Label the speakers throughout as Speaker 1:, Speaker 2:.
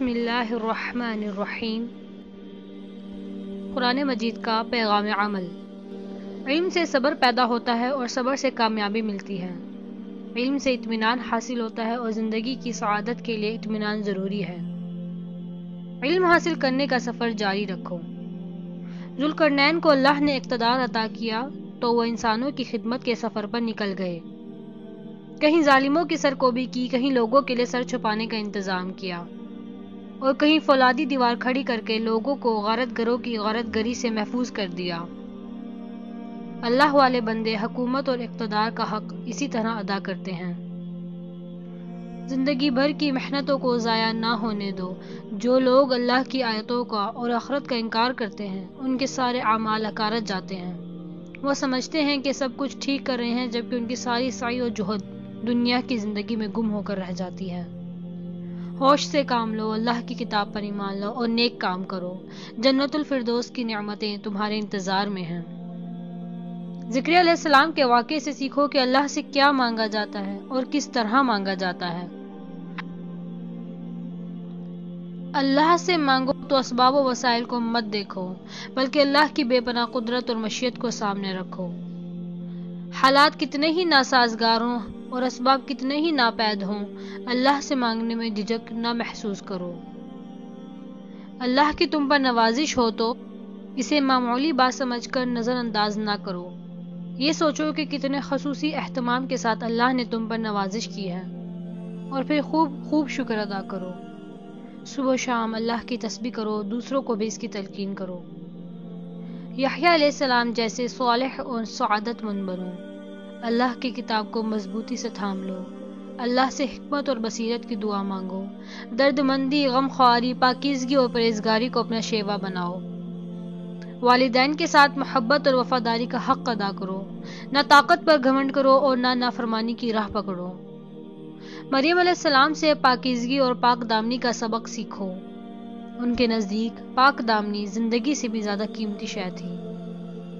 Speaker 1: بسم اللہ الرحمن الرحیم۔ قرآن مجید کا پیغام عمل۔ علم سے صبر پیدا ہوتا ہے اور صبر سے کامیابی ملتی ہے۔ علم سے اطمینان حاصل ہوتا ہے اور زندگی کی سعادت کے لیے اطمینان ضروری ہے۔ علم حاصل کرنے کا سفر جاری رکھو۔ ذوالقرنین کو اللہ نے اقتدار عطا کیا تو وہ انسانوں کی خدمت کے سفر پر نکل گئے۔ کہیں ظالموں کی سرکوبی کی، کہیں لوگوں کے لیے سر چھپانے کا انتظام کیا، اور کہیں فولادی دیوار کھڑی کر کے لوگوں کو غارت گروں کی غارت گری سے محفوظ کر دیا۔ اللہ والے بندے حکومت اور اقتدار کا حق اسی طرح ادا کرتے ہیں۔ زندگی بھر کی محنتوں کو ضائع نہ ہونے دو۔ جو لوگ اللہ کی آیتوں کا اور آخرت کا انکار کرتے ہیں، ان کے سارے اعمال اکارت جاتے ہیں۔ وہ سمجھتے ہیں کہ سب کچھ ٹھیک کر رہے ہیں، جبکہ ان کی ساری سعی اور جہد دنیا کی زندگی میں گم ہو کر رہ جاتی ہے۔ ہوش سے کام لو، اللہ کی کتاب پر ایمان لو اور نیک کام کرو۔ جنت الفردوس کی نعمتیں تمہارے انتظار میں ہیں۔ زکریا علیہ السلام کے واقعے سے سیکھو کہ اللہ سے کیا مانگا جاتا ہے اور کس طرح مانگا جاتا ہے۔ اللہ سے مانگو تو اسباب و وسائل کو مت دیکھو، بلکہ اللہ کی بے پناہ قدرت اور مشیت کو سامنے رکھو۔ حالات کتنے ہی ناسازگار ہوں اور اسباب کتنے ہی ناپید ہوں، اللہ سے مانگنے میں جھجک نہ محسوس کرو۔ اللہ کی تم پر نوازش ہو تو اسے معمولی بات سمجھ کر نظر انداز نہ کرو۔ یہ سوچو کہ کتنے خصوصی اہتمام کے ساتھ اللہ نے تم پر نوازش کی ہے، اور پھر خوب شکر ادا کرو۔ صبح و شام اللہ کی تسبیح کرو، دوسروں کو بھی اس کی تلقین کرو۔ یحییٰ علیہ السلام جیسے صالح اور سعادت مند بنو۔ اللہ کی کتاب کو مضبوطی سے تھام لو۔ اللہ سے حکمت اور بصیرت کی دعا مانگو۔ درد مندی، غم خواری، پاکیزگی اور پرہیزگاری کو اپنا شیوا بناؤ۔ والدین کے ساتھ محبت اور وفاداری کا حق ادا کرو۔ نہ طاقت پر گھمنڈ کرو اور نہ نافرمانی کی راہ پکڑو۔ مریم علیہ السلام سے پاکیزگی اور پاک دامنی کا سبق سیکھو۔ ان کے نزدیک پاک دامنی زندگی سے بھی زیادہ قیمتی شے تھی۔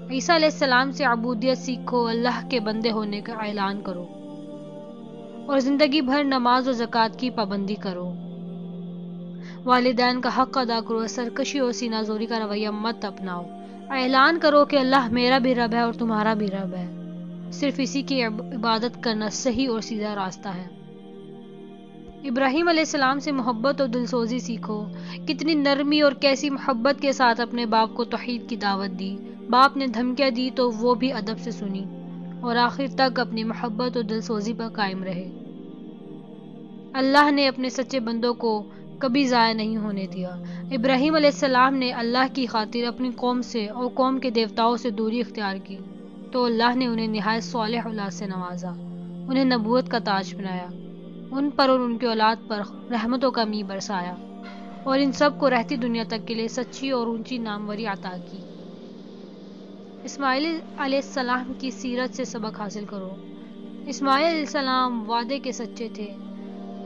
Speaker 1: عیسیٰ علیہ السلام سے عبودیت سیکھو، اللہ کے بندے ہونے کا اعلان کرو، اور زندگی بھر نماز و زکوٰۃ کی پابندی کرو۔ والدین کا حق ادا کرو، سرکشی اور سینہ زوری کا رویہ مت اپناؤ۔ اعلان کرو کہ اللہ میرا بھی رب ہے اور تمہارا بھی رب ہے، صرف اسی کی عبادت کرنا صحیح اور سیدھا راستہ ہے۔ ابراہیم علیہ السلام سے محبت اور دلسوزی سیکھو۔ کتنی نرمی اور کیسی محبت کے ساتھ اپنے باپ کو توحید کی دعوت دی۔ باپ نے دھمکیاں دی تو وہ بھی ادب سے سنی اور آخر تک اپنی محبت اور دلسوزی پر قائم رہے۔ اللہ نے اپنے سچے بندوں کو کبھی ضائع نہیں ہونے دیا۔ ابراہیم علیہ السلام نے اللہ کی خاطر اپنی قوم سے اور قوم کے دیوتاؤں سے دوری اختیار کی تو اللہ نے انہیں نہایت صالح اولاد سے نوازا، انہیں نبوت کا تاج بنایا، ان پر اور ان کی اولاد پر رحمتوں کا می برسایا، اور ان سب کو رہتی دنیا تک کے لیے سچی اور اونچی ناموری عطا کی۔ اسماعیل علیہ السلام کی سیرت سے سبق حاصل کرو۔ اسماعیل علیہ السلام وعدے کے سچے تھے۔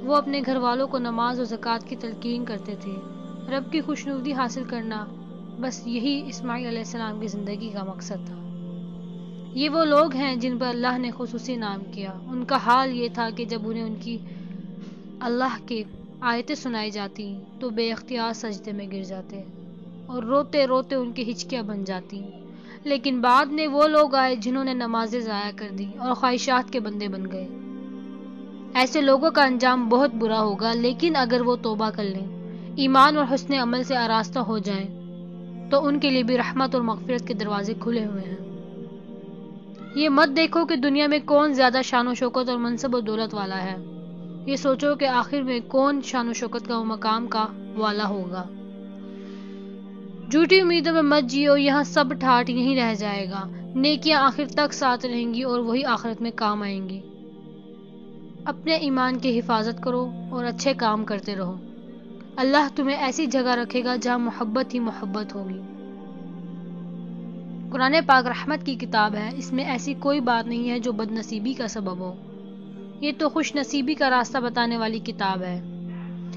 Speaker 1: وہ اپنے گھر والوں کو نماز اور زکوٰۃ کی تلقین کرتے تھے۔ رب کی خوشنودی حاصل کرنا، بس یہی اسماعیل علیہ السلام کی زندگی کا مقصد تھا۔ یہ وہ لوگ ہیں جن پر اللہ نے خصوصی نام کیا۔ ان کا حال یہ تھا کہ جب انہیں ان کی اللہ کی آیتیں سنائی جاتی تو بے اختیار سجدے میں گر جاتے اور روتے روتے ان کی ہچکیاں بن جاتی۔ لیکن بعد میں وہ لوگ آئے جنہوں نے نمازیں ضائع کر دی اور خواہشات کے بندے بن گئے۔ ایسے لوگوں کا انجام بہت برا ہوگا، لیکن اگر وہ توبہ کر لیں، ایمان اور حسن عمل سے آراستہ ہو جائیں تو ان کے لیے بھی رحمت اور مغفرت کے دروازے کھلے ہوئے ہیں۔ یہ مت دیکھو کہ دنیا میں کون زیادہ شان و شوکت اور منصب و دولت والا ہے، یہ سوچو کہ آخر میں کون شان و شوکت کا و مقام کا والا ہوگا۔ جھوٹی امیدوں میں مت جیو، یہاں سب ٹھاٹ یہیں رہ جائے گا۔ نیکیاں آخر تک ساتھ رہیں گی اور وہی آخرت میں کام آئیں گی۔ اپنے ایمان کی حفاظت کرو اور اچھے کام کرتے رہو۔ اللہ تمہیں ایسی جگہ رکھے گا جہاں محبت ہی محبت ہوگی۔ قرآن پاک رحمت کی کتاب ہے، اس میں ایسی کوئی بات نہیں ہے جو بد نصیبی کا سبب ہو۔ یہ تو خوش نصیبی کا راستہ بتانے والی کتاب ہے۔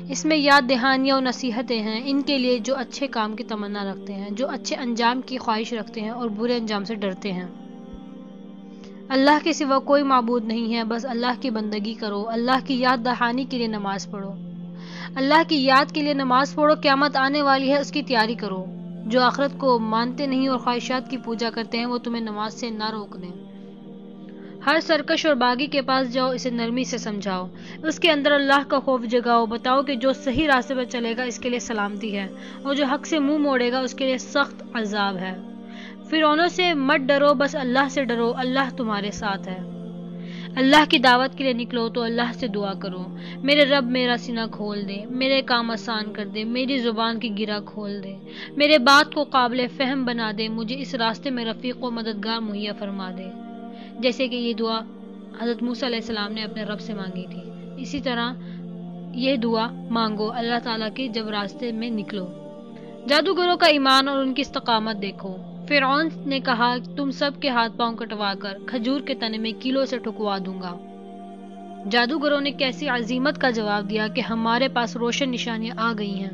Speaker 1: اس میں یاد دہانیاں اور نصیحتیں ہیں ان کے لیے جو اچھے کام کی تمنا رکھتے ہیں، جو اچھے انجام کی خواہش رکھتے ہیں اور برے انجام سے ڈرتے ہیں۔ اللہ کے سوا کوئی معبود نہیں ہے، بس اللہ کی بندگی کرو، اللہ کی یاد دہانی کے لیے نماز پڑھو۔ اللہ کی یاد کے لیے نماز پڑھو، قیامت آنے والی ہے، اس کی تیاری کرو۔ جو آخرت کو مانتے نہیں اور خواہشات کی پوجا کرتے ہیں وہ تمہیں نماز سے نہ روک دیں۔ ہر سرکش اور باغی کے پاس جاؤ، اسے نرمی سے سمجھاؤ، اس کے اندر اللہ کا خوف جگاؤ، بتاؤ کہ جو صحیح راستے پر چلے گا اس کے لیے سلامتی ہے، اور جو حق سے منہ موڑے گا اس کے لیے سخت عذاب ہے۔ فرعونوں سے مت ڈرو، بس اللہ سے ڈرو، اللہ تمہارے ساتھ ہے۔ اللہ کی دعوت کے لیے نکلو تو اللہ سے دعا کرو، میرے رب میرا سینہ کھول دے، میرے کام آسان کر دے، میری زبان کی گرہ کھول دے، میرے بات کو قابل فہم بنا دے، مجھے اس راستے میں رفیق و مددگار مہیا فرما دے۔ جیسے کہ یہ دعا حضرت موسیٰ علیہ السلام نے اپنے رب سے مانگی تھی، اسی طرح یہ دعا مانگو اللہ تعالیٰ کے جب راستے میں نکلو۔ جادوگروں کا ایمان اور ان کی استقامت دیکھو۔ فرعون نے کہا تم سب کے ہاتھ پاؤں کٹوا کر کھجور کے تنے میں کیلوں سے ٹھکوا دوں گا۔ جادوگروں نے کیسی عزیمت کا جواب دیا کہ ہمارے پاس روشن نشانیاں آ گئی ہیں،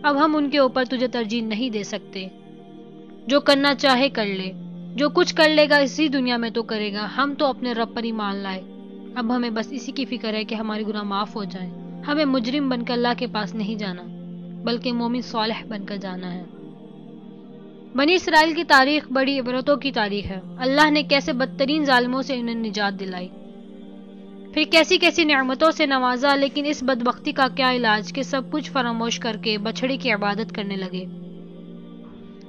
Speaker 1: اب ہم ان کے اوپر تجھے ترجیح نہیں دے سکتے، جو کرنا چاہے کر لے، جو کچھ کر لے گا اسی دنیا میں تو کرے گا، ہم تو اپنے رب پر ایمان لائے، اب ہمیں بس اسی کی فکر ہے کہ ہمارے گناہ معاف ہو جائیں، ہمیں مجرم بن کر اللہ کے پاس نہیں جانا بلکہ مومن صالح بن کر جانا ہے۔ بنی اسرائیل کی تاریخ بڑی عبرتوں کی تاریخ ہے، اللہ نے کیسے بدترین ظالموں سے انہیں نجات دلائی، پھر کیسی کیسی نعمتوں سے نوازا، لیکن اس بدبختی کا کیا علاج کہ سب کچھ فراموش کر کے بچھڑے کی عبادت کرنے لگے۔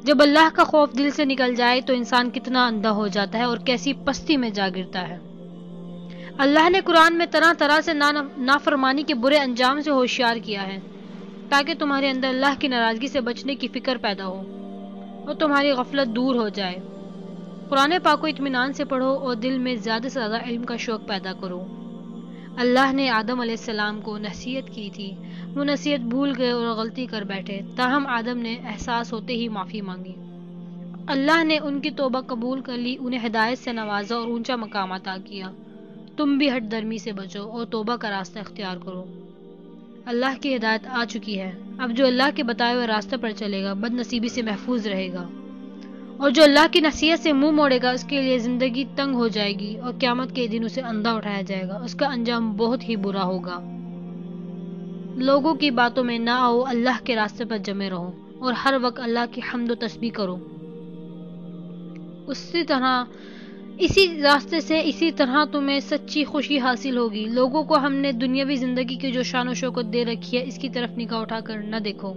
Speaker 1: جب اللہ کا خوف دل سے نکل جائے تو انسان کتنا اندھا ہو جاتا ہے اور کیسی پستی میں جا گرتا ہے۔ اللہ نے قرآن میں طرح طرح سے نافرمانی کے برے انجام سے ہوشیار کیا ہے تاکہ تمہارے اندر اللہ کی ناراضگی سے بچنے کی فکر پیدا ہو اور تمہاری غفلت دور ہو جائے۔ قرآن پاک کو اطمینان سے پڑھو اور دل میں زیادہ سے زیادہ علم کا شوق پیدا کرو۔ اللہ نے آدم علیہ السلام کو نصیحت کی تھی، وہ نصیحت بھول گئے اور غلطی کر بیٹھے، تاہم آدم نے احساس ہوتے ہی معافی مانگی۔ اللہ نے ان کی توبہ قبول کر لی، انہیں ہدایت سے نوازا اور اونچا مقام عطا کیا۔ تم بھی ہٹ درمی سے بچو اور توبہ کا راستہ اختیار کرو۔ اللہ کی ہدایت آ چکی ہے، اب جو اللہ کے بتائے ہوئے راستے پر چلے گا بد نصیبی سے محفوظ رہے گا، اور جو اللہ کی نصیحت سے منہ موڑے گا اس کے لیے زندگی تنگ ہو جائے گی اور قیامت کے دن اسے اندھا اٹھایا جائے گا، اس کا انجام بہت ہی برا ہوگا۔ لوگوں کی باتوں میں نہ آؤ، اللہ کے راستے پر جمے رہو اور ہر وقت اللہ کی حمد و تسبیح کرو۔ اسی راستے سے اسی طرح تمہیں سچی خوشی حاصل ہوگی۔ لوگوں کو ہم نے دنیاوی زندگی کی جو شان و شوکت دے رکھی ہے اس کی طرف نگاہ اٹھا کر نہ دیکھو۔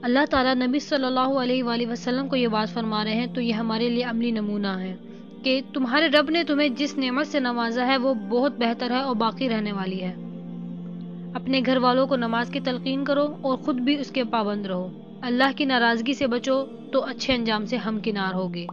Speaker 1: اللہ تعالیٰ نبی صلی اللہ علیہ وآلہ وسلم کو یہ بات فرما رہے ہیں تو یہ ہمارے لیے عملی نمونہ ہے کہ تمہارے رب نے تمہیں جس نعمت سے نوازا ہے وہ بہت بہتر ہے اور باقی رہنے والی ہے۔ اپنے گھر والوں کو نماز کی تلقین کرو اور خود بھی اس کے پابند رہو۔ اللہ کی ناراضگی سے بچو تو اچھے انجام سے ہمکنار ہوگے۔